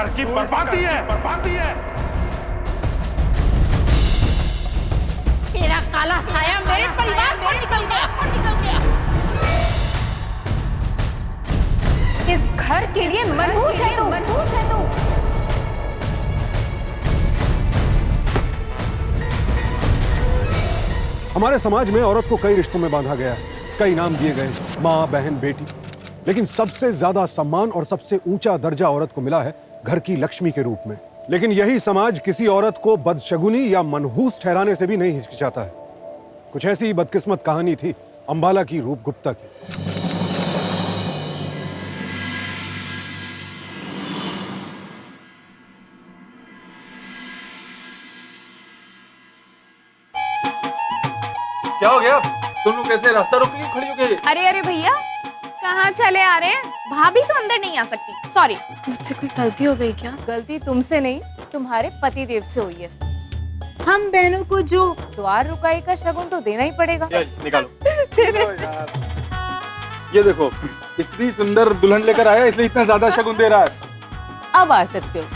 घर की बर्बादी है, बर्बादी है। तेरा काला साया मेरे परिवार पर निकल गया, इस घर के लिए मनहूस है तू, मनहूस है तू। हमारे समाज में औरत को कई रिश्तों में बांधा गया है, कई नाम दिए गए, माँ, बहन, बेटी, लेकिन सबसे ज्यादा सम्मान और सबसे ऊंचा दर्जा औरत को मिला है घर की लक्ष्मी के रूप में। लेकिन यही समाज किसी औरत को बदशगुनी या मनहूस ठहराने से भी नहीं हिचकिचाता है। कुछ ऐसी ही बदकिस्मत कहानी थी अंबाला की रूप गुप्ता की। क्या हो गया? तुम लोग कैसे रास्ता रोक के खड़ी हो गई? अरे अरे भैया, कहाँ चले आ रहे हैं? भाभी तो अंदर नहीं आ सकती। सॉरी, मुझसे कोई गलती हो गई क्या? गलती तुमसे नहीं, तुम्हारे पति देव से हुई है। हम बहनों को जो द्वार रुकाई का शगुन तो देना ही पड़ेगा। निकालो। ये देखो, इतनी सुंदर दुल्हन लेकर आया, इसलिए इतना ज्यादा शगुन दे रहा है। अब आ सकते हो।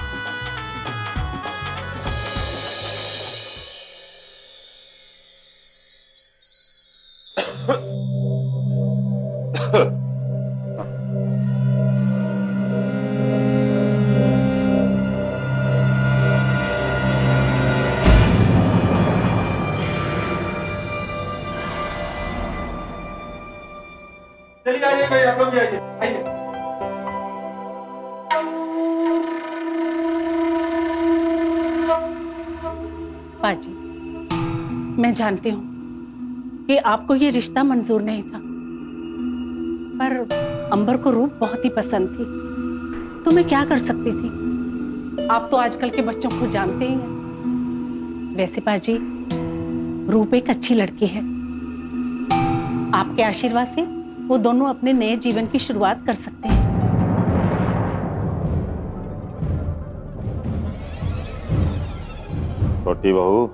चलिए आइए भाई, आप लोग भी आइए, आइए। पाजी, मैं जानती हूँ कि आपको ये रिश्ता मंजूर नहीं था, पर अंबर को रूप बहुत ही पसंद थी, तो मैं क्या कर सकती थी। आप तो आजकल के बच्चों को जानते ही हैं। वैसे पाजी, रूप एक अच्छी लड़की है। आपके आशीर्वाद से वो दोनों अपने नए जीवन की शुरुआत कर सकते हैं। छोटी बहू,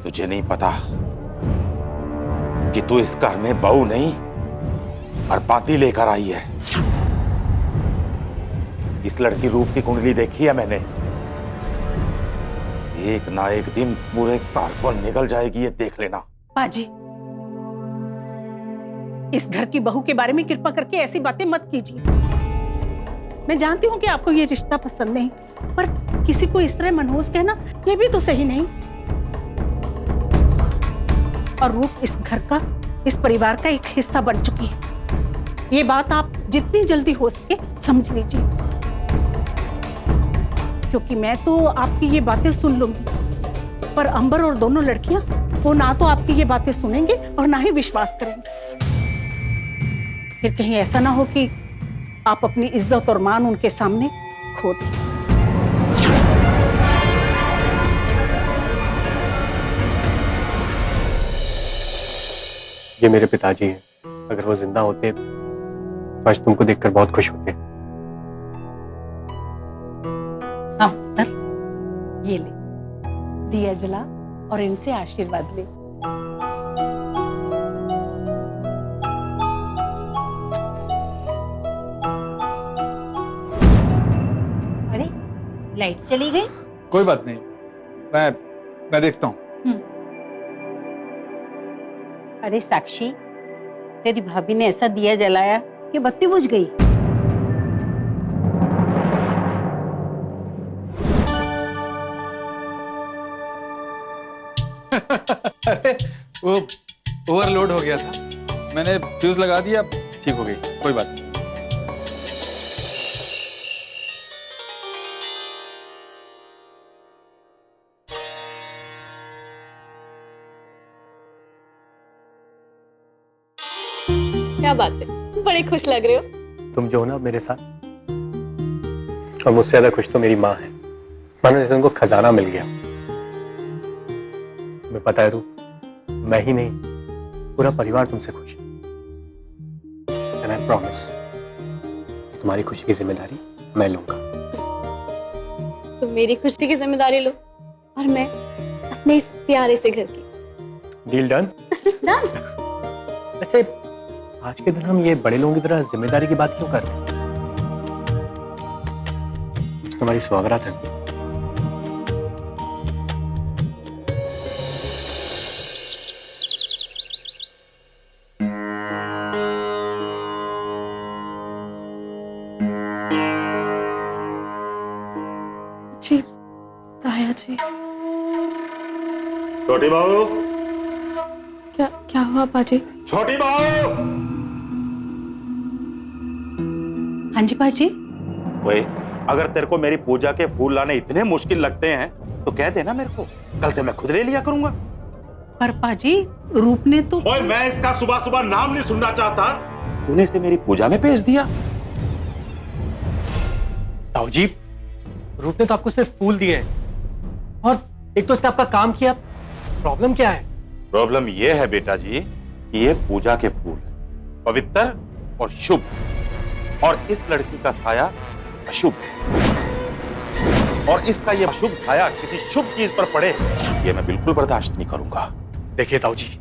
तुझे नहीं पता कि तू इस घर में बहू नहीं बर्बादी लेकर आई है। इस लड़की रूप की कुंडली देखी है मैंने। एक ना एक दिन पूरे घर को निकल जाएगी, ये देख लेना। पाजी, इस घर की बहू के बारे में कृपा करके ऐसी बातें मत कीजिए। मैं जानती हूँ कि आपको ये रिश्ता पसंद नहीं, पर किसी को इस तरह मनहूस कहना ये भी तो सही नहीं। और रूप इस घर का, इस परिवार का एक हिस्सा बन चुकी है। ये बात आप जितनी जल्दी हो सके समझ लीजिए, क्योंकि मैं तो आपकी ये बातें सुन लूंगी, पर अंबर और दोनों लड़कियां वो ना तो आपकी ये बातें सुनेंगे और ना ही विश्वास करेंगे। फिर कहीं ऐसा ना हो कि आप अपनी इज्जत और मान उनके सामने खो दें। ये मेरे पिताजी हैं। अगर वो जिंदा होते तो आज तुमको देखकर बहुत खुश होते। हाँ पुत्र, ये ले, दिया जला और इनसे आशीर्वाद ले। अरे, लाइट चली गई। कोई बात नहीं, मैं देखता हूँ। अरे साक्षी, तेरी भाभी ने ऐसा दिया जलाया कि बत्ती बुझ गई। अरे वो ओवरलोड हो गया था, मैंने फ्यूज लगा दिया, ठीक हो गई, कोई बात नहीं। क्या बात है, बड़े खुश लग रहे हो। तुम जो हो ना मेरे साथ, और मुझसे ज्यादा खुश तो मेरी माँ है। मानो जैसे उनको खजाना मिल गया। तुम्हें पता है रूप, मैं ही नहीं पूरा परिवार तुमसे खुश है। एंड आई प्रॉमिस, तुम्हारी खुशी की जिम्मेदारी मैं लूंगा। तुम मेरी खुशी की जिम्मेदारी लो और मैं अपने इस प्यारे से घर की। Deal done? डन। वैसे आज के दिन हम ये बड़े लोगों की तरह जिम्मेदारी की बात क्यों कर रहे हैं? तुम्हारी स्वागत है। जी ताया जी, छोटी बहू, क्या क्या हुआ बाजी? छोटी बहू। हाँ जी पाजी। ओए, अगर तेरे को मेरी पूजा के फूल लाने इतने मुश्किल लगते हैं तो कह देना मेरे को, कल से मैं खुद ले लिया करूंगा। पर पाजी, रूप ने तो। ओए, मैं इसका सुबह सुबह नाम नहीं सुनना चाहता। तूने इसे मेरी पूजा में भेज दिया। ताऊ जी, रूप ने तो आपको सिर्फ फूल दिए हैं और एक तो उसने आपका काम किया। प्रॉब्लम क्या है? प्रॉब्लम यह है बेटा जी कि ये पूजा के फूल हैं, पवित्र और शुभ, और इस लड़की का साया अशुभ, और इसका ये अशुभ साया किसी शुभ चीज पर पड़े, ये मैं बिल्कुल बर्दाश्त नहीं करूंगा। देखिए ताऊ जी,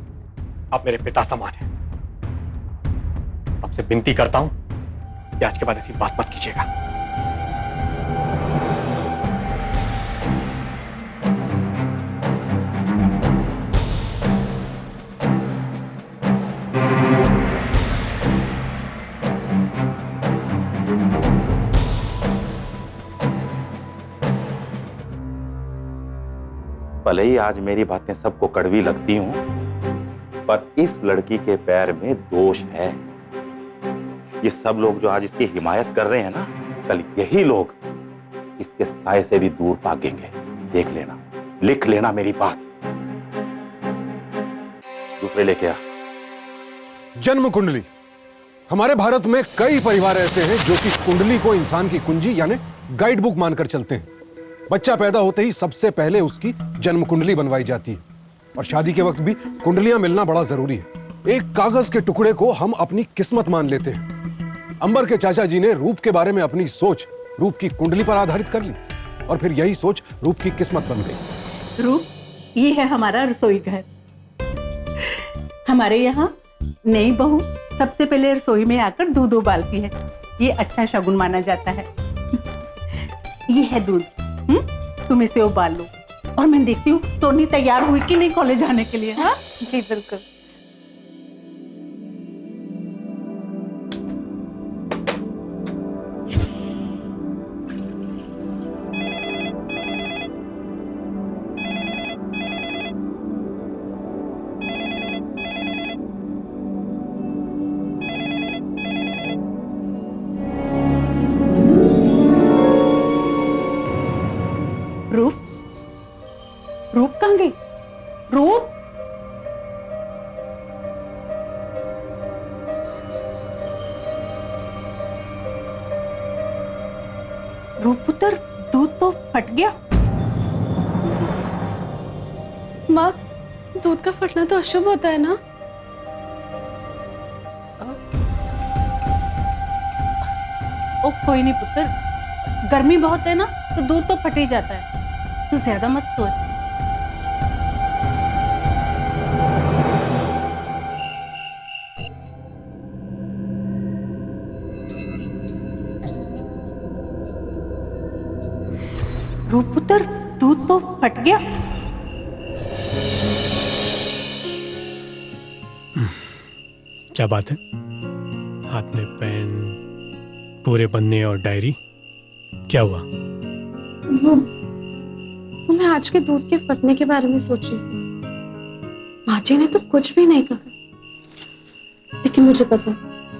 आप मेरे पिता समान हैं। आपसे विनती करता हूं कि आज के बाद ऐसी बात मत कीजिएगा। भले ही आज मेरी बातें सबको कड़वी लगती हूं, पर इस लड़की के पैर में दोष है। ये सब लोग जो आज इसकी हिमायत कर रहे हैं ना, कल यही लोग इसके साए से भी दूर भागेंगे। देख लेना, लिख लेना मेरी बात। दूसरे लेके आ। जन्म कुंडली। हमारे भारत में कई परिवार ऐसे हैं जो कि कुंडली को इंसान की कुंजी यानी गाइड बुक मानकर चलते हैं। बच्चा पैदा होते ही सबसे पहले उसकी जन्म कुंडली बनवाई जाती है और शादी के वक्त भी कुंडलियां मिलना बड़ा जरूरी है। एक कागज के टुकड़े को हम अपनी किस्मत मान लेते हैं। अंबर के चाचा जी ने रूप के बारे में अपनी सोच रूप की कुंडली पर आधारित कर ली और फिर यही सोच रूप की किस्मत बन गई। रूप, ये है हमारा रसोई घर। हमारे यहाँ नई बहू सबसे पहले रसोई में आकर दूध उबालती है। ये अच्छा शगुन माना जाता है। ये है दूध, तुम इसे उबाल लो और मैं देखती हूँ सोनी तैयार हुई कि नहीं कॉलेज जाने के लिए। हाँ जी बिल्कुल। रूप, रूप कहाँ गई? रूप, रूप पुत्र, दूध तो फट गया। माँ, दूध का फटना तो अशुभ होता है ना? ओ कोई नहीं पुत्र, गर्मी बहुत है ना तो दूध तो फट ही जाता है। तू ज्यादा मत सोच। रूप पुत्र, दूध तो फट गया। क्या बात है? हाथ में पेन, पूरे पन्ने और डायरी, क्या हुआ? वो मैं आज के दूध के फटने के बारे में सोच रही थी। माँ जी ने तो कुछ भी नहीं कहा, लेकिन मुझे पता है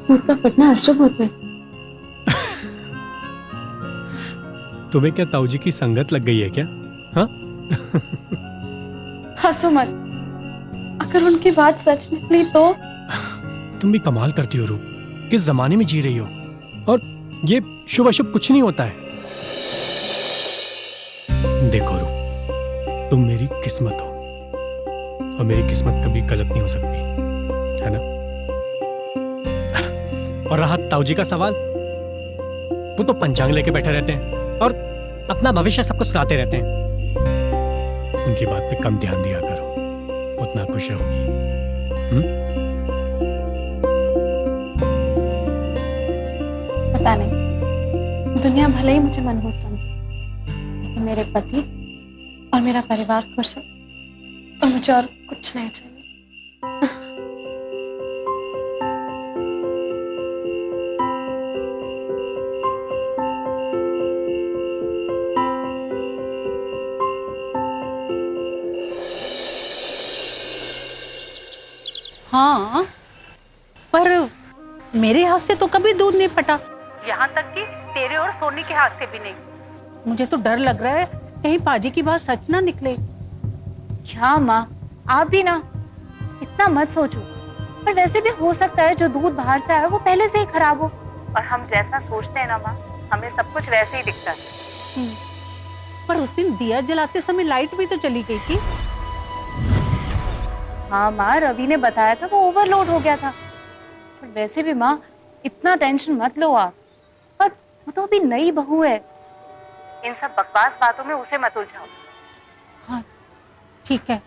दूध का फटना अशुभ होता है। तुम्हें क्या ताऊ जी की संगत लग गई है क्या? हाँ? हंसो मत, अगर उनकी बात सच निकली तो। तुम भी कमाल करती हो रूप, किस जमाने में जी रही हो। और ये शुभ अशुभ कुछ नहीं होता है। देखो रूप, तुम मेरी किस्मत हो और मेरी किस्मत कभी गलत नहीं हो सकती, है ना? और रहा ताऊ जी का सवाल, वो तो पंचांग लेके बैठे रहते हैं और अपना भविष्य सबको सुनाते रहते हैं। उनकी बात पे कम ध्यान दिया करो, उतना खुश रहोगी। पता नहीं, दुनिया भले ही मुझे मनहूस समझे, कि मेरे पति और मेरा परिवार खुश है और मुझे और कुछ नहीं चाहिए। हाँ, पर मेरे हाथ से तो कभी दूध नहीं फटा, यहाँ तक कि तेरे और सोनी के हाथ से भी नहीं। मुझे तो डर लग रहा है कहीं पाजी की बात सच ना निकले। क्या माँ, आप भी ना इतना मत सोचो। पर वैसे भी हो सकता है जो दूध बाहर से आया वो पहले से ही खराब हो, और हम जैसा सोचते हैं ना माँ, हमें सब कुछ वैसे ही दिखता है। पर उस दिन दिया जलाते समय लाइट भी तो चली गई थी। हाँ माँ, रवि ने बताया था वो ओवरलोड हो गया था। पर वैसे भी माँ, इतना टेंशन मत लो आप। पर वो तो अभी नई बहू है, इन सब बकवास बातों में उसे मत उलझाओ। हाँ ठीक है।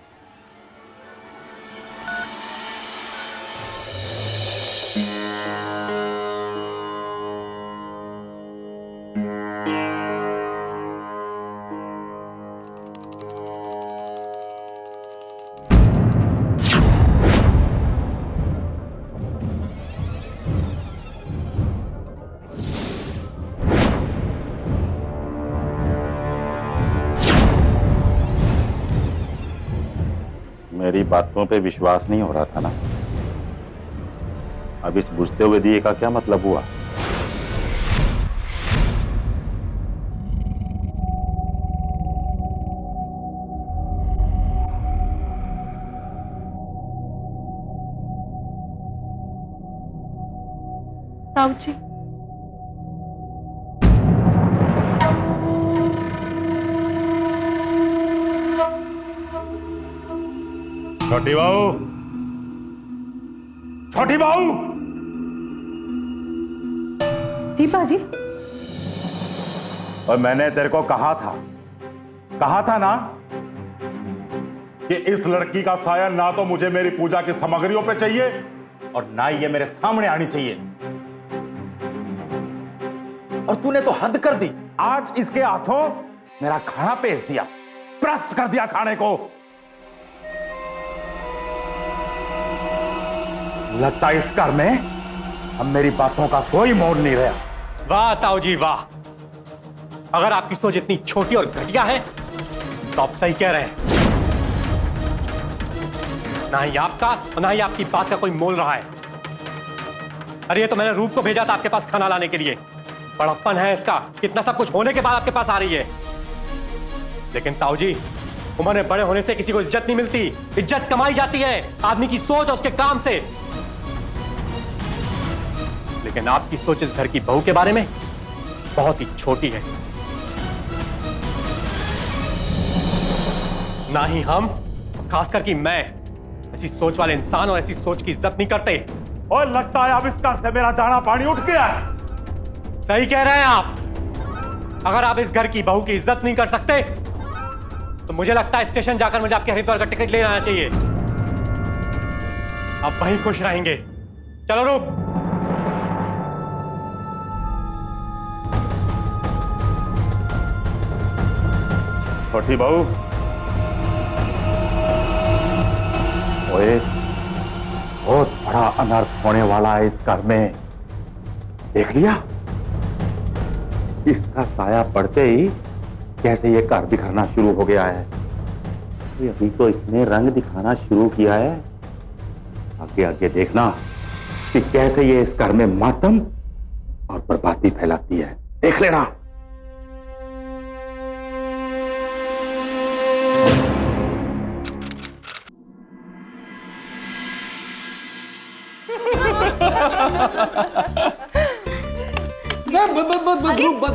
मेरी बातों पे विश्वास नहीं हो रहा था ना, अब इस बुझते हुए दिए का क्या मतलब हुआ? ताऊ जी, छोटी बहू, छोटी बहू, जी पाजी। और मैंने तेरे को कहा था ना कि इस लड़की का साया ना तो मुझे मेरी पूजा की सामग्रियों पे चाहिए और ना ही ये मेरे सामने आनी चाहिए। और तूने तो हद कर दी, आज इसके हाथों मेरा खाना पेश दिया, भ्रष्ट कर दिया खाने को। लगता है इस घर में अब मेरी बातों का कोई मोल नहीं रहा। वाह ताऊ जी वाह, अगर आपकी सोच इतनी छोटी और घटिया है तो आप सही कह रहे हैं। ना ही आपका और ना ही आपकी बात का कोई मोल रहा है। अरे ये तो मैंने रूप को भेजा था आपके पास खाना लाने के लिए। बड़प्पन है इसका, इतना सब कुछ होने के बाद आपके पास आ रही है। लेकिन ताऊ जी, उम्र में बड़े होने से किसी को इज्जत नहीं मिलती, इज्जत कमाई जाती है आदमी की सोच और उसके काम से। लेकिन आपकी सोच इस घर की बहू के बारे में बहुत ही छोटी है। ना ही हम, खासकर कि मैं, ऐसी सोच वाले इंसान और ऐसी सोच की इज्जत नहीं करते। और लगता है अब इस घर से मेरा दाना पानी उठ गया है। सही कह रहे हैं आप। अगर आप इस घर की बहू की इज्जत नहीं कर सकते तो मुझे लगता है स्टेशन जाकर मुझे आपके हरिद्वार का टिकट ले आना चाहिए। आप वहीं खुश रहेंगे। चलो रूप। छोटी बहू, ओए, बहुत बड़ा अनर्थ होने वाला है इस घर में। देख लिया, इसका साया पड़ते ही कैसे ये घर बिखरना शुरू हो गया है। अभी तो इसने रंग दिखाना शुरू किया है, आगे आगे देखना कि कैसे ये इस घर में मातम और बर्बादी फैलाती है। देख लेना।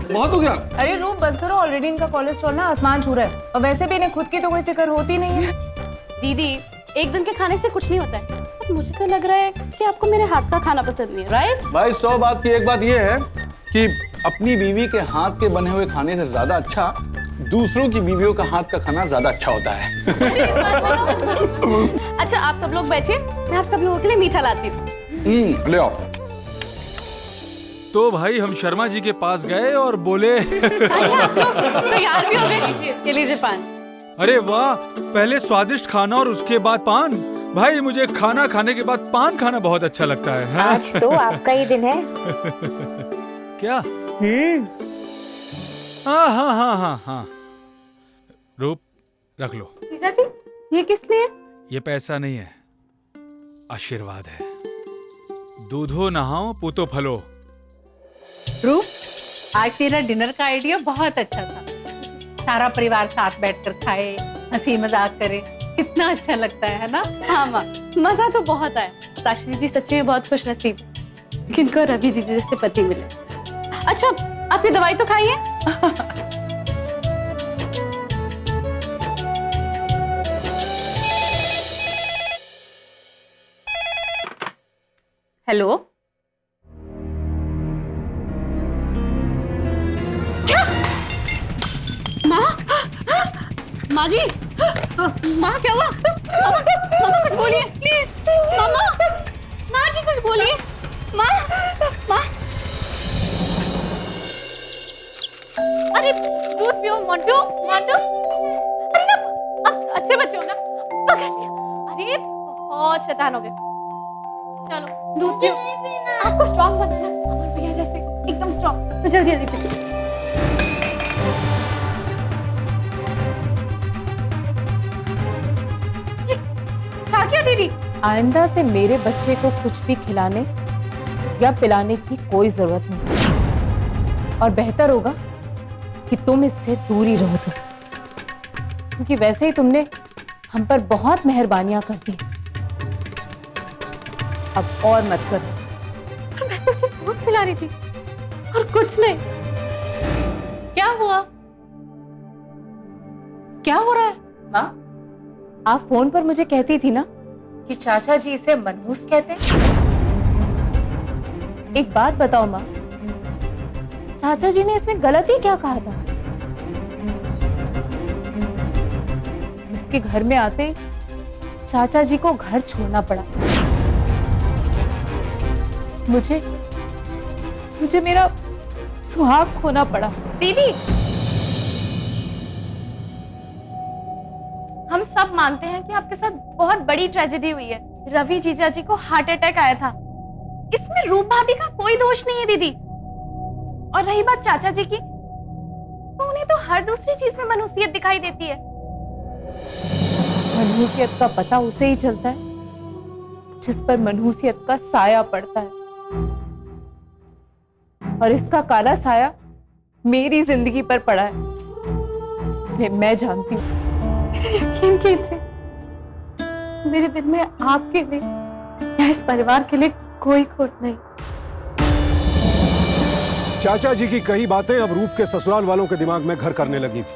बहुत हो गया। अरे रूप बस करो, ऑलरेडी इनका कोलेस्ट्रॉल ना आसमान छू रहा है, और वैसे भी इन्हें खुद की तो कोई फिक्र होती नहीं है। दीदी, एक दिन के खाने से कुछ नहीं होता है, पर मुझे तो लग रहा है कि आपको मेरे हाथ का खाना पसंद नहीं है, राइट? भाई 100 बात की एक बात ये है कि अपनी बीवी के हाथ के बने हुए खाने से ज्यादा अच्छा दूसरों की बीवियों का हाथ का खाना ज्यादा अच्छा होता है। अच्छा, आप सब लोग बैठिए, मैं आप सब लोगों के लिए मीठा लाती हूँ। ले आओ। तो भाई हम शर्मा जी के पास गए और बोले अच्छा आप लोग तैयार भी हो गए? ये लीजिए पान। अरे वाह, पहले स्वादिष्ट खाना और उसके बाद पान। भाई मुझे खाना खाने के बाद पान खाना बहुत अच्छा लगता है, हाँ? आज तो आपका ही दिन है। क्या? हाँ। रूप रख लो। जीजा जी ये किसने है? ये पैसा नहीं है, आशीर्वाद है। दूधो नहाओ पूतो फलो। रूप, आज तेरा डिनर का आइडिया बहुत अच्छा था। सारा परिवार साथ बैठकर खाए, हंसी मजाक करे, कितना अच्छा लगता है ना? हाँ माँ, मजा तो बहुत आया। साक्षी दीदी सच्ची में बहुत खुश नसीब है कि इनको रवि जीजू जैसे पति मिले। अच्छा आप ये दवाई तो खाइए। हेलो, माँ जी, माँ क्या हुआ? मामा कुछ बोलिए प्लीज। माँ जी कुछ बोलिए। माँ। अरे दूध पियो मोंटू। अरे ना अब अच्छे बच्चे हो ना, पकड़ लिया। अरे बहुत शैतान हो गए। चलो दूध पियो। आपको स्ट्रॉन्ग बनना है अमन भैया जैसे, एकदम स्ट्रॉन्ग। तो जल्दी पियो। क्या दीदी? आइंदा से मेरे बच्चे को कुछ भी खिलाने या पिलाने की कोई जरूरत नहीं, और बेहतर होगा कि तुम इससे दूर ही रहो, क्योंकि वैसे ही तुमने हम पर बहुत मेहरबानियां कर दी। अब और मत करो। मैं तो सिर्फ दूध पिला रही थी और कुछ नहीं। क्या हुआ? क्या हो रहा है? माँ, आप फोन पर मुझे कहती थी ना कि चाचा जी इसे मनहूस कहते हैं। एक बात बताओ माँ, चाचा जी ने इसमें गलती क्या कहा था? इसके घर में आते चाचा जी को घर छोड़ना पड़ा। मुझे मेरा सुहाग खोना पड़ा। दीदी हम सब मानते हैं कि आपके साथ बहुत बड़ी ट्रेजेडी हुई है। रवि जीजा जी को हार्ट अटैक आया था, इसमें रूप भाभी का कोई दोष नहीं है दीदी। और रही बात चाचा जी की, तो उन्हें तो हर दूसरी चीज में मनुष्यत दिखाई देती है। मनहूसियत का पता उसे ही चलता है जिस पर मनहूसियत का साया पड़ता है, और इसका काला साया मेरी जिंदगी पर पड़ा है, इसलिए मैं जानती हूँ। यकीन कीजिए, मेरे दिल में आपके लिए या इस परिवार के लिए कोई खोट नहीं। चाचा जी की कई बातें अब रूप के ससुराल वालों के दिमाग में घर करने लगी थी।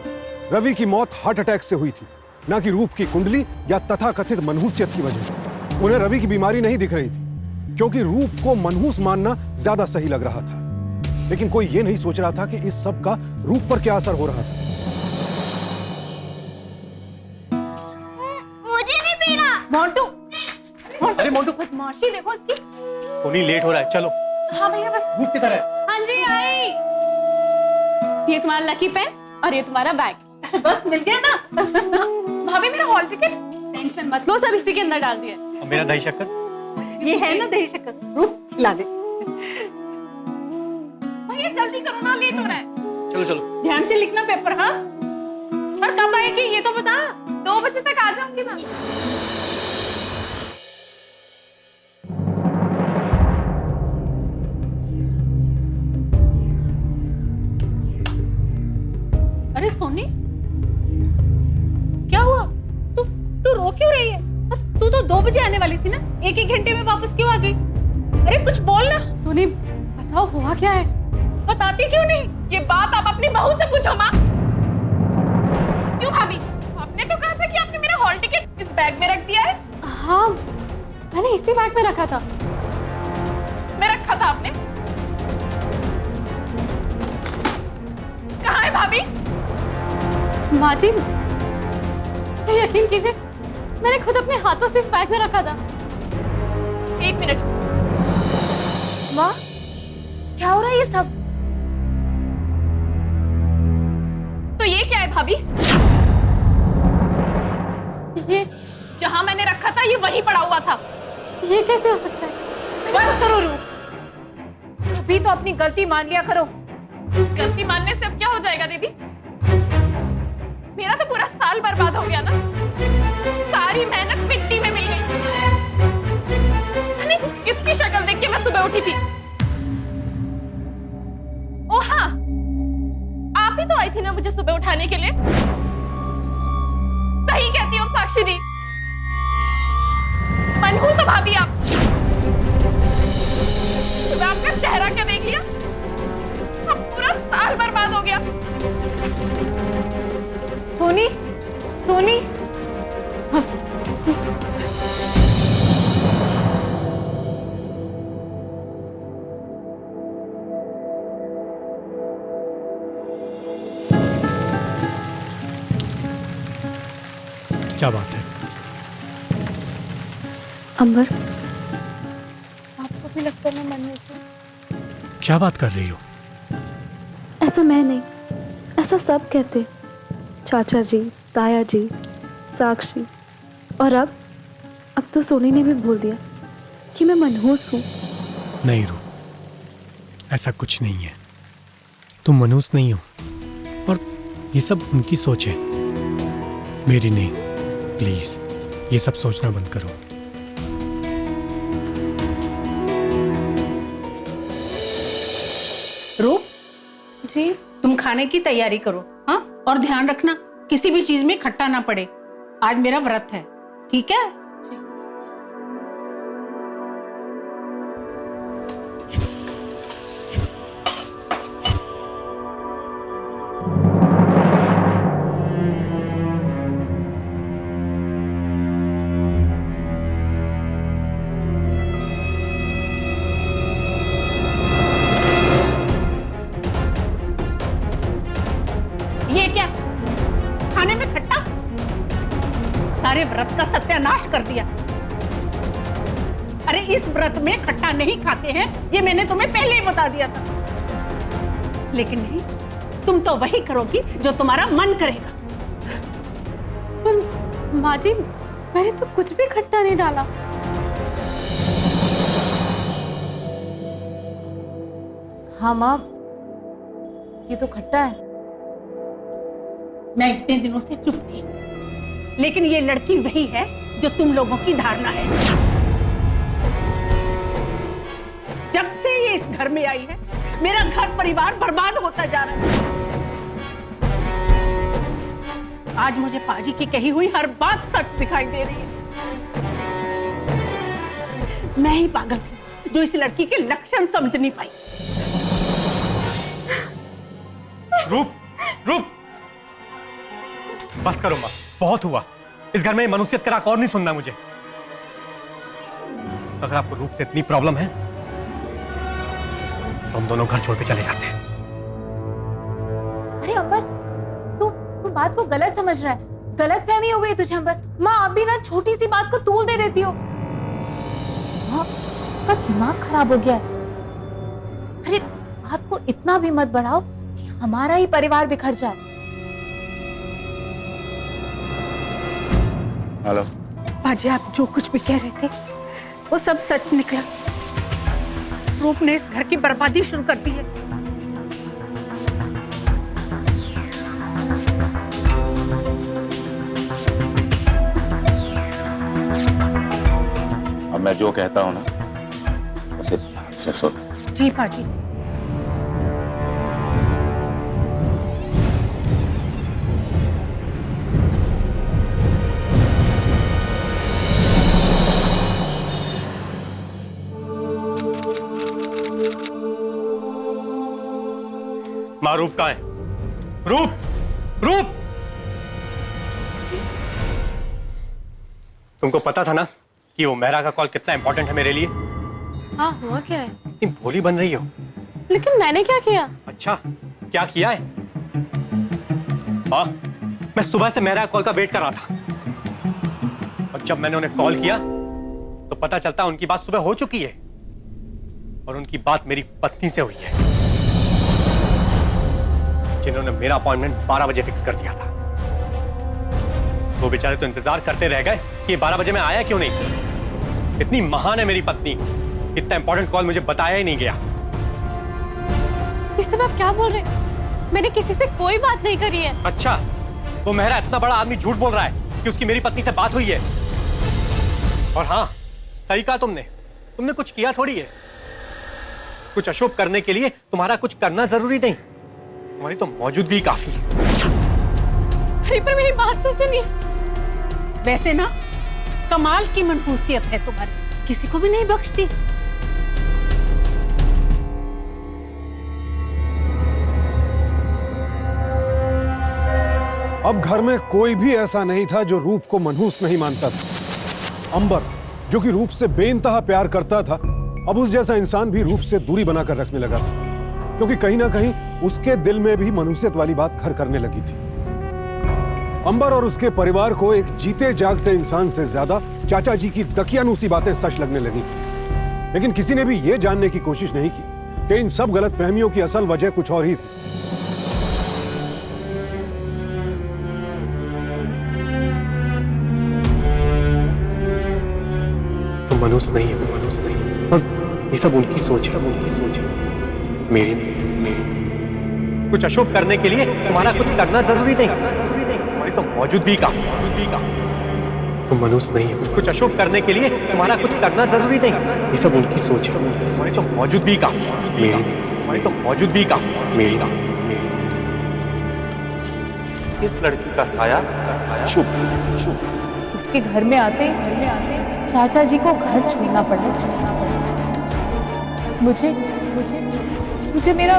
रवि की मौत हार्ट अटैक से हुई थी, ना कि रूप की कुंडली या तथाकथित मनहूसियत की वजह से। उन्हें रवि की बीमारी नहीं दिख रही थी, क्योंकि रूप को मनहूस मानना ज्यादा सही लग रहा था। लेकिन कोई ये नहीं सोच रहा था कि इस सब का रूप पर क्या असर हो रहा था। मोंटू, अरे मोंटू, बदमाशी देखो इसकी। सोनी लेट हो रहा है, चलो। हाँ भैया बस। रूप किधर है? हाँ जी आई। ये तुम्हारा लकी पेन और ये तुम्हारा बैग। बस मिल गया ना? भाभी मेरा हॉल टिकट। टेंशन मत लो, सब इसी के अंदर डाल दिया। और मेरा दही शक्कर? ये है ना दही शक्कर। रूप ला दे। भैया जल्दी करो ना, लेट हो रहा है। चलो चलो। ध्यान से लिखना पेपर, हाँ? और कब आएगी ये तो बता। 2 बजे तक आ जाऊंगी मैं। अरे सोनी, क्या हुआ? तू रो क्यों रही है? तू तो 2 बजे आने वाली थी ना, 1 घंटे में वापस क्यों आ गई? अरे कुछ बोल ना। सोनी बताओ हुआ क्या है? बताती क्यों नहीं? ये बात आप अपनी बहू से पूछो माँ। क्यों भाभी? आपने तो कहा था कि आपने मेरा हॉल टिकट इस बैग में रख दिया है। हाँ मैंने इसी बैग में रखा था। इसमें रखा था आपने? कहाँ है भाभी? माँ जी यकीन कीजिए, मैंने खुद अपने हाथों से इस बैग में रखा था। 1 मिनट। माँ क्या हो रहा है ये सब? तो ये क्या है भाभी? ये जहां मैंने रखा था ये वहीं पड़ा हुआ था। ये कैसे हो सकता है? बस करो रूप, अभी तो अपनी गलती मान लिया करो। गलती मानने से अब क्या हो जाएगा दीदी? मेरा तो पूरा साल बर्बाद हो गया ना। सारी मेहनत मिट्टी में मिल गई। किसकी शक्ल देख के मैं सुबह उठी थी? ओ हाँ, आप ही तो आई थी ना मुझे सुबह उठाने के लिए। सही कहती हो साक्षी दी, मनहूस हो भाभी आप। सुबह आपका चेहरा क्या देख लिया, अब पूरा साल बर्बाद हो गया। सोनी, सोनी, क्या बात है? अंबर, आपको भी लगता है मैं मनहूस हूँ? क्या बात कर रही हो? ऐसा मैं नहीं, ऐसा सब कहते। चाचा जी, ताया जी, साक्षी, और अब तो सोनी ने भी बोल दिया कि मैं मनहूस हूँ। नहीं रू, ऐसा कुछ नहीं है। तुम मनहूस नहीं हो, और ये सब उनकी सोच है, मेरी नहीं। प्लीज ये सब सोचना बंद करो। रूप, जी तुम खाने की तैयारी करो, हाँ? और ध्यान रखना किसी भी चीज में खट्टा ना पड़े। आज मेरा व्रत है, ठीक है? ये क्या? खाने में खट्टा? सारे व्रत का सत्यानाश कर दिया। अरे इस व्रत में खट्टा नहीं खाते हैं, ये मैंने तुम्हें पहले ही बता दिया था। लेकिन नहीं, तुम तो वही करोगी जो तुम्हारा मन करेगा। पर माँ जी, मैंने तो कुछ भी खट्टा नहीं डाला। हाँ माँ, ये तो खट्टा है। मैं इतने दिनों से चुप थी, लेकिन ये लड़की वही है जो तुम लोगों की धारणा है। जब से ये इस घर में आई है, मेरा घर परिवार बर्बाद होता जा रहा है। आज मुझे पाजी की कही हुई हर बात सच दिखाई दे रही है। मैं ही पागल थी जो इस लड़की के लक्षण समझ नहीं पाई। रूप, रूप, बस करो माँ, बहुत हुआ। इस घर में मनुष्यत का राग और नहीं सुनना मुझे। अगर आपको रूप से इतनी प्रॉब्लम है तो हम दोनों घर छोड़ के चले जाते हैं। अरे अंबर, तू बात को गलत समझ रहा है। गलत फहमी हो गई तुझे अंबर। माँ आप भी ना छोटी सी बात को तूल दे देती हो। माँ का दिमाग खराब हो गया है। अरे बात को इतना भी मत बढ़ाओ कि हमारा ही परिवार बिखर जाए। हेलो पाजी, आप जो कुछ भी कह रहे थे वो सब सच निकला। रूप ने इस घर की बर्बादी शुरू कर दी है। अब मैं जो कहता हूं ना उसे ध्यान से सुनो। जी पाजी। माँ, रूप कहाँ है? रूप, रूप, तुमको पता था ना कि वो मेहरा का कॉल कितना इंपॉर्टेंट है मेरे लिए? हाँ, हुआ क्या है? इतनी भोली बन रही हो। लेकिन मैंने क्या किया? अच्छा, क्या किया है? माँ, मैं सुबह से मेहरा कॉल का वेट कर रहा था, और जब मैंने उन्हें कॉल किया तो पता चलता उनकी बात सुबह हो चुकी है। और उनकी बात मेरी पत्नी से हुई है, जिन्होंने मेरा अपॉइंटमेंट 12 बजे फिक्स कर दिया था। वो बेचारे तो इंतजार करते रह गए कि 12 बजे मैं आया क्यों नहीं। इतनी महान है मेरी पत्नी, इतना इंपॉर्टेंट कॉल मुझे बताया ही नहीं गया। इस सब आप क्या बोल रहे हैं? मैंने किसी से कोई बात नहीं करी है। अच्छा, वो मेहरा इतना बड़ा आदमी झूठ बोल रहा है कि उसकी मेरी पत्नी से बात हुई है। और हाँ, सही कहा तुमने कुछ किया थोड़ी है। कुछ अशुभ करने के लिए तुम्हारा कुछ करना जरूरी नहीं, तुम्हारी तो मौजूदगी काफी है। अरे पर मेरी बात तो सुनिए। वैसे ना कमाल की मनहूसियत है तुम्हारी, किसी को भी नहीं बख्शती। अब घर में कोई भी ऐसा नहीं था जो रूप को मनहूस नहीं मानता था। अंबर, जो कि रूप से बेइंतहा प्यार करता था, अब उस जैसा इंसान भी रूप से दूरी बनाकर रखने लगा था, क्योंकि कहीं ना कहीं उसके दिल में भी मनहूसियत वाली बात घर करने लगी थी। अंबर और उसके परिवार को एक जीते जागते इंसान से ज्यादा चाचा जी की दकियानूसी बातें सच लगने लगी थी। लेकिन किसी ने भी यह जानने की कोशिश नहीं की कि इन सब गलतफहमियों की असल वजह कुछ और ही थी। मनुष्य नहीं है, मनुष्य नहीं है। और ये सब उनकी सोच है, मेरी नहीं। कुछ अशुभ करने के लिए तुम्हारा कुछ करना जरूरी नहीं, तुम्हारी तो मौजूदगी काफी। तुम मनुष्य नहीं है। कुछ अशुभ करने के लिए तुम्हारा कुछ करना जरूरी नहीं, ये सब उनकी सोच है। तुम्हारी तो मौजूदगी काफी, मेरी नहीं। तुम्हारी तो मौजूदगी काफी, मेरी नहीं। इस लड़की का साया शुभ। उसके घर में आते चाचा जी को घर छोड़ना पड़ा। मुझे मेरा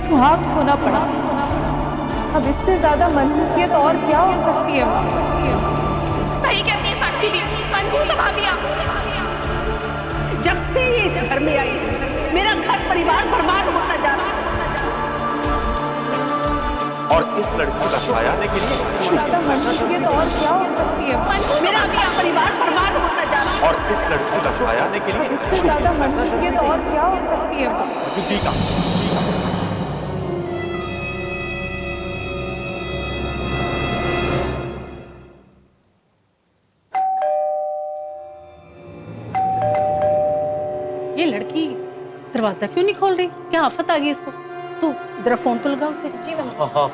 सुहाग खोना पड़ा। अब इससे ज्यादा मनहूसियत और क्या हो सकती है माँ? सही कहती है साक्षी दी, मनहूस आ गया। जब से ये इस घर में आई, मेरा घर परिवार बर्बाद होता जा रहा है। और इस लड़की का साया के लिए ज्यादा मनहूसियत और क्या हो सकती है? मेरा घर परिवार बर्बाद होता जा रहा है। और इस लड़की का साया के लिए इससे ज्यादा मनहूसियत और क्या हो सकती है? मौजूदगी का। ये लड़की दरवाजा क्यों नहीं खोल रही? क्या आफत आ गई इसको? तू जरा फोन तो लगा उसे। जी मम्मी। हाँ।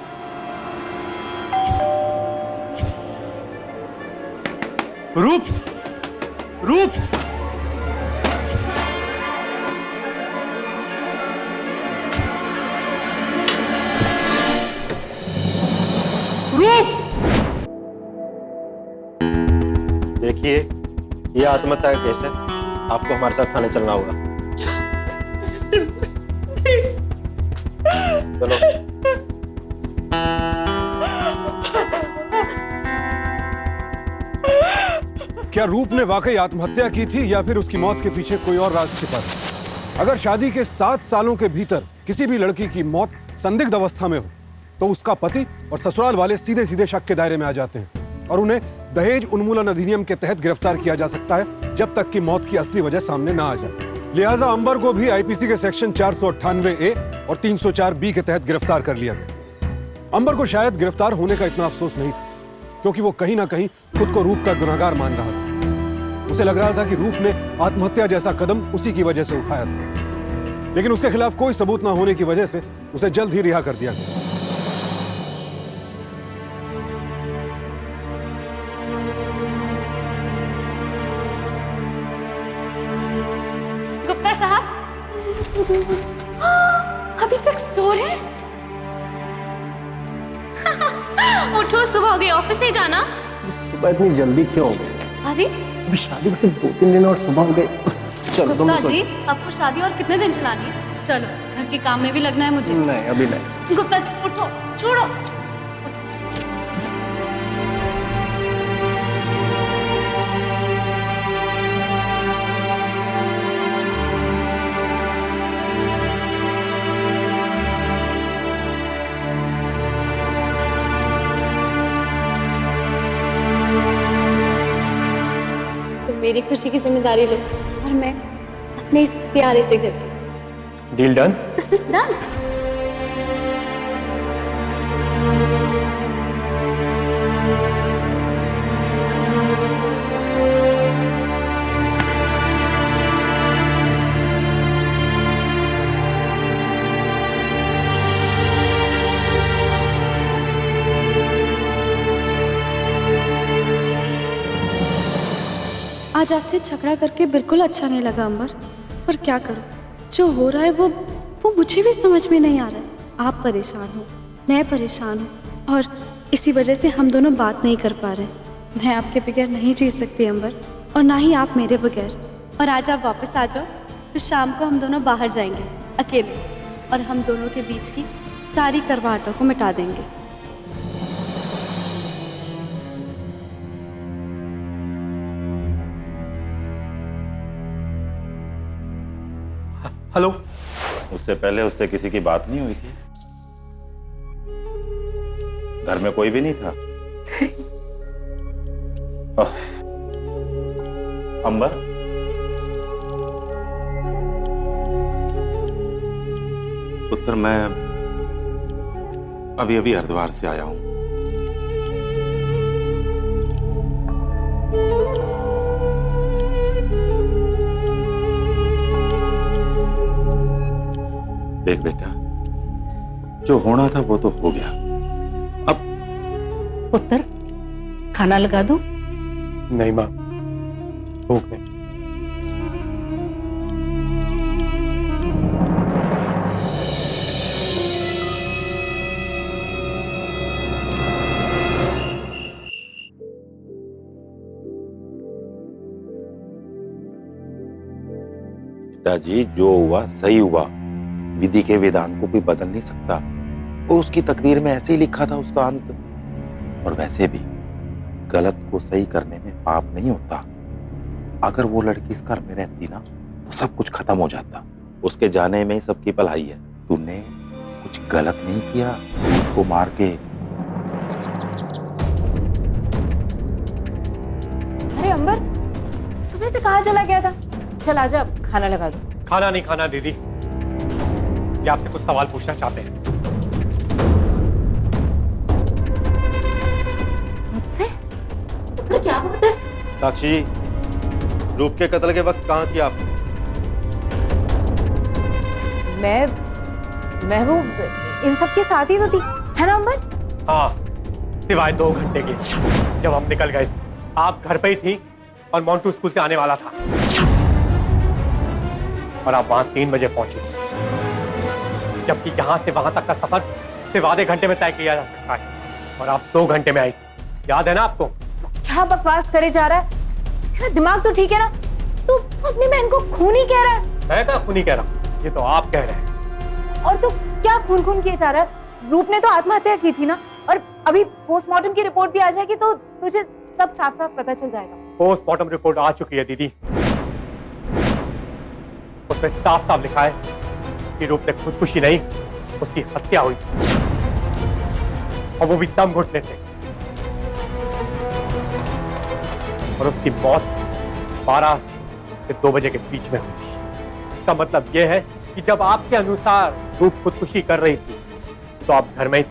रूप, रूप, रूप। देखिए, ये आत्महत्या का केस है, आपको हमारे साथ थाने चलना होगा। चलो। क्या रूप ने वाकई आत्महत्या की थी या फिर उसकी मौत के पीछे कोई और राज छिपा था? अगर शादी के 7 सालों के भीतर किसी भी लड़की की मौत संदिग्ध अवस्था में हो तो उसका पति और ससुराल वाले सीधे सीधे शक के दायरे में आ जाते हैं और उन्हें दहेज उन्मूलन अधिनियम के तहत गिरफ्तार किया जा सकता है जब तक कि मौत की असली वजह सामने ना आ जाए। लिहाजा अंबर को भी आईपीसी के सेक्शन 498A और 304B के तहत गिरफ्तार कर लिया गया। अंबर को शायद गिरफ्तार होने का इतना अफसोस नहीं था, क्योंकि वो कहीं ना कहीं खुद को रूप का गुनहगार मान रहा था। उसे लग रहा था कि रूप ने आत्महत्या जैसा कदम उसी की वजह से उठाया था, लेकिन उसके खिलाफ कोई सबूत ना होने की वजह से उसे जल्द ही रिहा कर दिया गया। गुप्ता साहब, अभी तक सो रहे? उठो, सुबह हो गई, ऑफिस नहीं जाना? सुबह इतनी जल्दी क्यों? अरे अभी शादी को सिर्फ 2-3 दिन और सुबह हो गए। चलो तुम गुप्ता जी, आपको शादी और कितने दिन चलानी है? चलो, घर के काम में भी लगना है मुझे। नहीं, अभी नहीं। गुप्ता जी उठो, छोड़ो। मेरी खुशी की जिम्मेदारी लो और मैं अपने इस प्यारे से घर की। Deal done. डन। आज आपसे झगड़ा करके बिल्कुल अच्छा नहीं लगा अंबर, पर क्या करूं, जो हो रहा है वो मुझे भी समझ में नहीं आ रहा है। आप परेशान हो, मैं परेशान हूँ, और इसी वजह से हम दोनों बात नहीं कर पा रहे। मैं आपके बगैर नहीं जी सकती अंबर, और ना ही आप मेरे बगैर। और आज आप वापस आ जाओ, तो शाम को हम दोनों बाहर जाएंगे अकेले, और हम दोनों के बीच की सारी करवाहटों को मिटा देंगे। हेलो। उससे पहले उससे किसी की बात नहीं हुई थी? घर में कोई भी नहीं था? अंबर, पुत्र, मैं अभी अभी हरिद्वार से आया हूं। देख बेटा, जो होना था वो तो हो गया। अब पुत्र, खाना लगा दूं? नहीं माँ, भूख नहीं। पिताजी, जो हुआ सही हुआ। विधि के विधान को कोई बदल नहीं सकता। वो उसकी तकदीर में ऐसे ही लिखा था उसका अंत। और वैसे भी गलत को सही करने में पाप नहीं होता। अगर वो लड़की इस घर में रहती ना, तो सब कुछ खत्म हो जाता। उसके जाने में ही सबकी भलाई है। तूने कुछ गलत नहीं किया उसको मार के। अरे अंबर, सुबह से कहाँ चला गया था? चल आजा, खाना लगा दो। खाना नहीं खाना दीदी, ये आपसे कुछ सवाल पूछना चाहते हैं। मुझसे? क्या बात है? साक्षी जी, रूप के कत्ल के वक्त कहाँ थी आप? मैं वो इन सब के साथ ही तो थी, है ना अंबर? हाँ, सिवाय 2 घंटे के, जब हम निकल गए थे। आप घर पे ही थी और मोंटू स्कूल से आने वाला था, और आप वहां 3 बजे पहुंची, जबकि यहाँ से वहां तक का सफर सिर्फ आधे घंटे में तय किया जा सकता है, और आप 2 घंटे में आई। याद है ना आपको? क्या बकवास करे जा रहा है? तेरा दिमाग तो ठीक है ना? तू अपनी बहन को खूनी कह रहा है? मैं क्या खूनी कह रहा हूँ, ये तो आप कह रहे हैं। और तू क्या खून खून किए जा रहा है? रूप ने तो आत्महत्या की थी ना, और अभी पोस्टमार्टम की रिपोर्ट भी आ जाएगी तो तुझे सब साफ साफ पता चल जाएगा। पोस्टमार्टम रिपोर्ट आ चुकी है दीदी, उसमें साफ साफ लिखा है कि रूप ने खुदकुशी नहीं, उसकी हत्या हुई, और वो भी दम घुटने से। और उसकी मौत 12 से 2 बजे के बीच में हुई। इसका मतलब यह है कि जब आपके अनुसार रूप खुदकुशी कर रही थी तो आप घर में ही थी,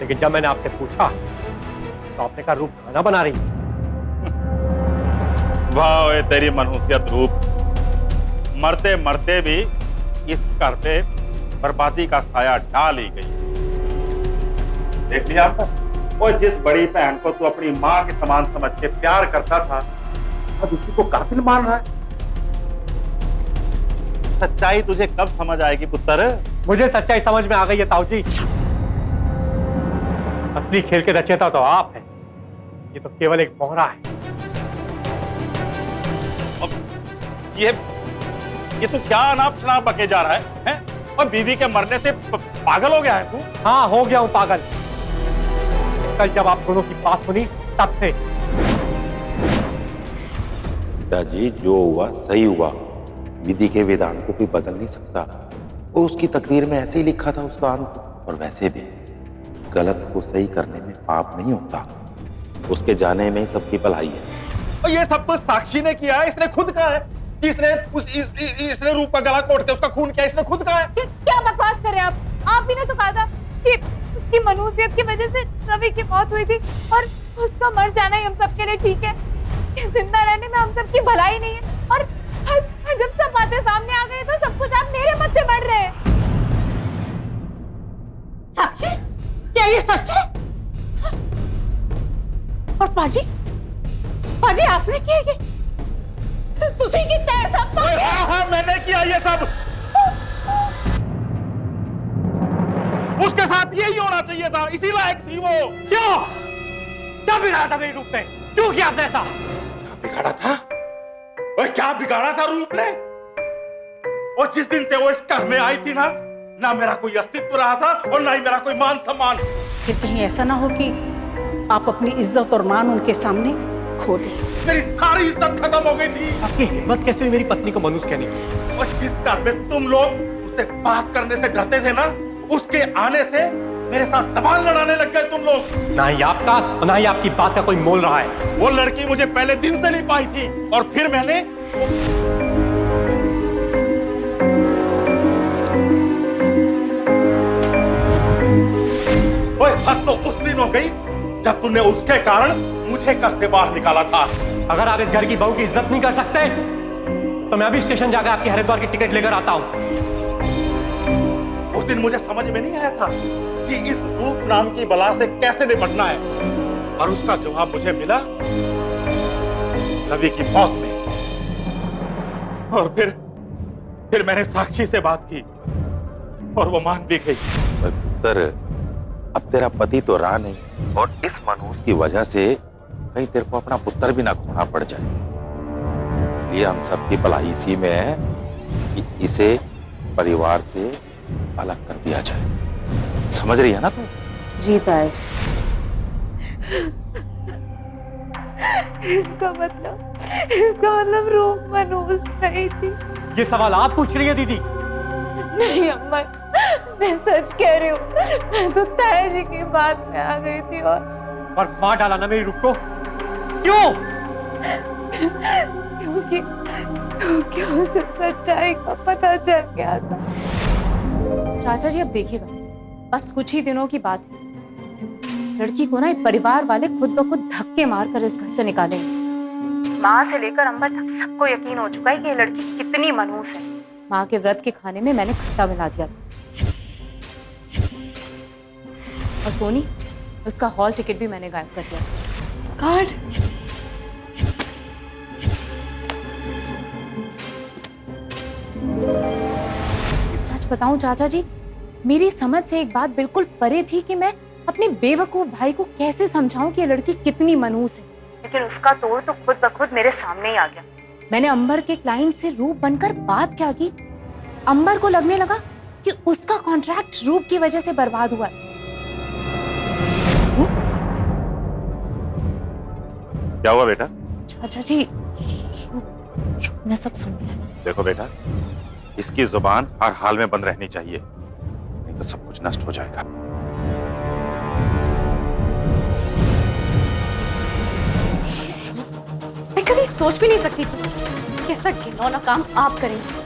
लेकिन जब मैंने आपसे पूछा तो आपने कहा रूप खाना बना रही है। वाह तेरी मनहूसियत रूप, मरते मरते भी इस घर पे बर्बादी का साया डाल ही गई। देख लिया आपने? और जिस बड़ी बहन को तू अपनी मां के समान समझ के प्यार करता था, अब उसी को कातिल मान रहा है। सच्चाई तुझे कब समझ आएगी पुत्र? मुझे सच्चाई समझ में आ गई है ताऊ जी। असली खेल के रचयिता तो आप हैं, ये तो केवल एक मोहरा है। ये तू क्या अनाप शनाप बके जा रहा है? और बीवी के मरने से पागल हो गया है तू? हाँ, हो गया हूं पागल। कल जब आप दोनों की बात सुनी तब से। पिताजी, जो हुआ सही हुआ। विधि के विधान को कोई बदल नहीं सकता। वो उसकी तकदीर में ऐसे ही लिखा था उसका अंत। और वैसे भी गलत को सही करने में पाप नहीं होता। उसके जाने में ही सबकी भलाई है। और ये सब तो साक्षी ने किया है, इसने खुद कहा है कि इसने रूप का गला कोट के उसका खून किया, इसने खुद कहा है। क्या बकवास कर रहे हैं आप ही ने तो कहा था कि उसकी मनुष्यत की वजह से रवि की मौत हुई थी और उसका मर जाना ही हम सबके लिए ठीक है। उसके जिंदा रहने में हम सबकी भलाई नहीं है और जब सब बातें सामने आ गई तो सब कुछ आप मेरे मत्थे मर रहे हैं। साक्षी, क्या ये सच है? और पाजी आपने किया ये? तुसी कितना है सब? हाँ, मैंने किया ये सब। उसके साथ यही होना चाहिए था, इसी लायक थी वो। क्यों? क्या बिगाड़ा था मेरी रूप ने? क्यों किया आपने ऐसा? बिगाड़ा था? और क्या बिगाड़ा था रूप ने? और जिस दिन से वो इस घर में आई थी ना मेरा कोई अस्तित्व रहा था और ना ही मेरा कोई मान सम्मान। फिर कहीं ऐसा ना हो कि आप अपनी इज्जत और मान उनके सामने खो दें। मेरी सारी इज्जत खत्म हो गई थी। आपकी हिम्मत कैसे हुई मेरी पत्नी को मनुष्य कहने की? और जिस घर में तुम लोग उससे बात करने से डरते थे ना, उसके आने से मेरे साथ सवाल लड़ाने लग गए तुम लोग। ना ही आपका और ना ही आपकी बात का कोई मोल रहा है। वो लड़की मुझे पहले दिन से नहीं पाई थी और फिर मैंने हद तो उस दिन हो गई जब तुमने उसके कारण मुझे घर से बाहर निकाला था। अगर आप इस घर की बहू की इज्जत नहीं कर सकते तो मैं अभी स्टेशन जाकर आपके हरिद्वार की टिकट लेकर आता हूं। उस दिन मुझे समझ में नहीं आया था कि इस रूप नाम की बला से कैसे निपटना है और उसका जवाब मुझे मिला रवि की मौत में। और फिर मैंने साक्षी से बात की और वो मान भी गई। पुत्र, अब तेरा पति तो रहा नहीं और इस मनहूस की वजह से कहीं तेरे को अपना पुत्र भी ना खोना पड़ जाए, इसलिए हम सबकी भलाई इसी में है कि इसे परिवार से अलग कर दिया जाए। समझ रही है ना तू? जी ताया जी। इसका मतलब रूप मनहूस नहीं थी। ये सवाल आप पूछ रही है दीदी? नहीं अम्मा, मैं सच कह रही हूँ। मैं तो ताया जी की बात में आ गई थी और मार डाला ना मेरी रूप को। क्यों? क्योंकि उसे सच्चाई का पता चल गया था। चाचा जी अब देखिएगा, बस कुछ ही दिनों की बात है। इस लड़की को ना परिवार वाले खुद ब खुद धक्के मारकर इस घर से निकालेंगे। माँ से लेकर अंबर तक सबको यकीन हो चुका है कि ये लड़की कितनी मनहूस है। माँ के व्रत के खाने में मैंने खट्टा मिला दिया था और सोनी, उसका हॉल टिकट भी मैंने गायब कर दिया। कार्ड? सच बताऊं चाचा जी, मेरी समझ से एक बात बिल्कुल परे थी कि मैं अपने बेवकूफ भाई को कैसे समझाऊं कि ये लड़की कितनी मनहूस है, लेकिन उसका तोड़ तो खुद ब खुद मेरे सामने ही आ गया। मैंने अंबर के क्लाइंट से रूप बनकर बात क्या की, अंबर को लगने लगा कि उसका कॉन्ट्रैक्ट रूप की वजह से बर्बाद हुआ है। क्या हुआ बेटा? चाचा जी, रूप ने सब सुन लिया। देखो बेटा, इसकी जुबान हर हाल में बंद रहनी चाहिए, नहीं तो सब कुछ नष्ट हो जाएगा। मैं कभी सोच भी नहीं सकती थी कि ऐसा घिनौना काम आप करेंगे।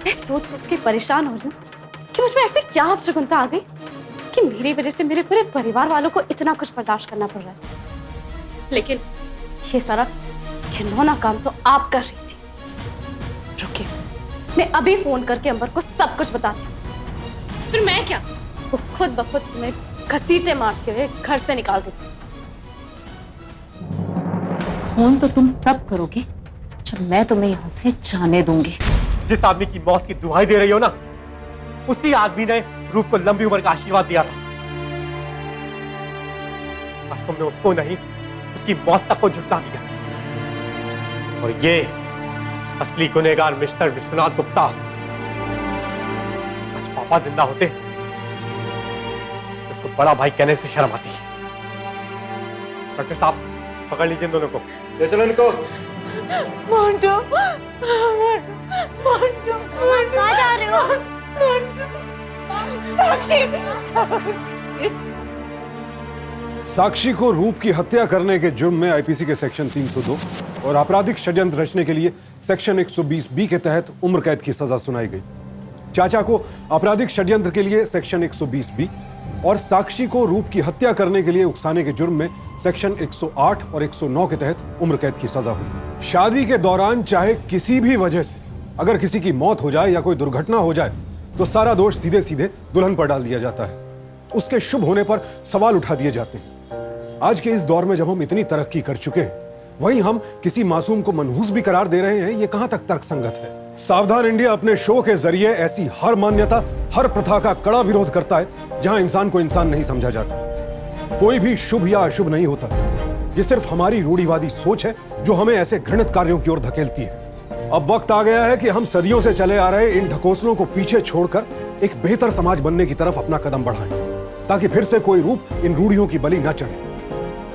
मैं सोच सोच के परेशान हो रही हूँ कि मुझ में ऐसे क्या अपशगुनता आ गई कि मेरी वजह से मेरे पूरे परिवार वालों को इतना कुछ बर्दाश्त करना पड़ रहा है। लेकिन ये सारा घिनौना काम तो आप कर रही थी। रुकिए, मैं अभी फोन करके अंबर को सब कुछ बताती हूँ। फिर मैं क्या, वो खुद ब खुद तुम्हें घसीटे मारते हुए घर से निकाल देती। फोन तो तुम तब करोगे जब मैं तुम्हें यहाँ से जाने दूंगी। जिस आदमी की मौत की दुहाई दे रही हो ना, उसी आदमी ने रूप को लंबी उम्र का आशीर्वाद दिया था। आज तुमने उसको नहीं, उसकी मौत तक को झुठला दिया। और ये असली गुनहगार मिस्टर विश्वनाथ गुप्ता, आज पापा जिंदा होते तो उसको बड़ा भाई कहने से शर्म आती है। इंस्पेक्टर साहब, पकड़ लीजिए इन दोनों को। ले चलो इनको। मोंटू, मोंटू, कहाँ जा रहे हो? मोंटू, साक्षी, साक्षी। साक्षी को रूप की हत्या करने के जुर्म में आईपीसी के सेक्शन 302 और आपराधिक षड्यंत्र रचने के लिए सेक्शन 120 बी के तहत उम्र कैद की सजा सुनाई गई। चाचा को आपराधिक षड्यंत्र के लिए सेक्शन 120 बी और साक्षी को रूप की हत्या करने के लिए उकसाने के जुर्म में सेक्शन 108 और 109 के तहत उम्र कैद की सजा हुई। शादी के दौरान चाहे किसी भी वजह से अगर किसी की मौत हो जाए या कोई दुर्घटना हो जाए तो सारा दोष सीधे सीधे दुल्हन पर डाल दिया जाता है। उसके शुभ होने पर सवाल उठा दिए जाते हैं। आज के इस दौर में जब हम इतनी तरक्की कर चुके हैं, वहीं हम किसी मासूम को मनहूस भी करार दे रहे हैं, ये कहां तक तर्कसंगत है? सावधान इंडिया अपने शो के जरिए ऐसी हर मान्यता, हर प्रथा का कड़ा विरोध करता है जहां इंसान को इंसान नहीं समझा जाता। कोई भी शुभ या अशुभ नहीं होता, ये सिर्फ हमारी रूढ़िवादी सोच है जो हमें ऐसे घृणित कार्यों की ओर धकेलती है। अब वक्त आ गया है कि हम सदियों से चले आ रहे इन ढकोसलों को पीछे छोड़कर एक बेहतर समाज बनने की तरफ अपना कदम बढ़ाएं, ताकि फिर से कोई रूप इन रूढ़ियों की बलि न चढ़े।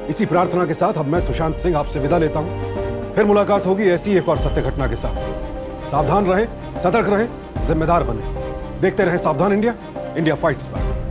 इसी प्रार्थना के साथ अब मैं सुशांत सिंह आपसे विदा लेता हूं। फिर मुलाकात होगी ऐसी एक और सत्य घटना के साथ। सावधान रहें, सतर्क रहें, जिम्मेदार बने। देखते रहें सावधान इंडिया, इंडिया फाइट्स पर।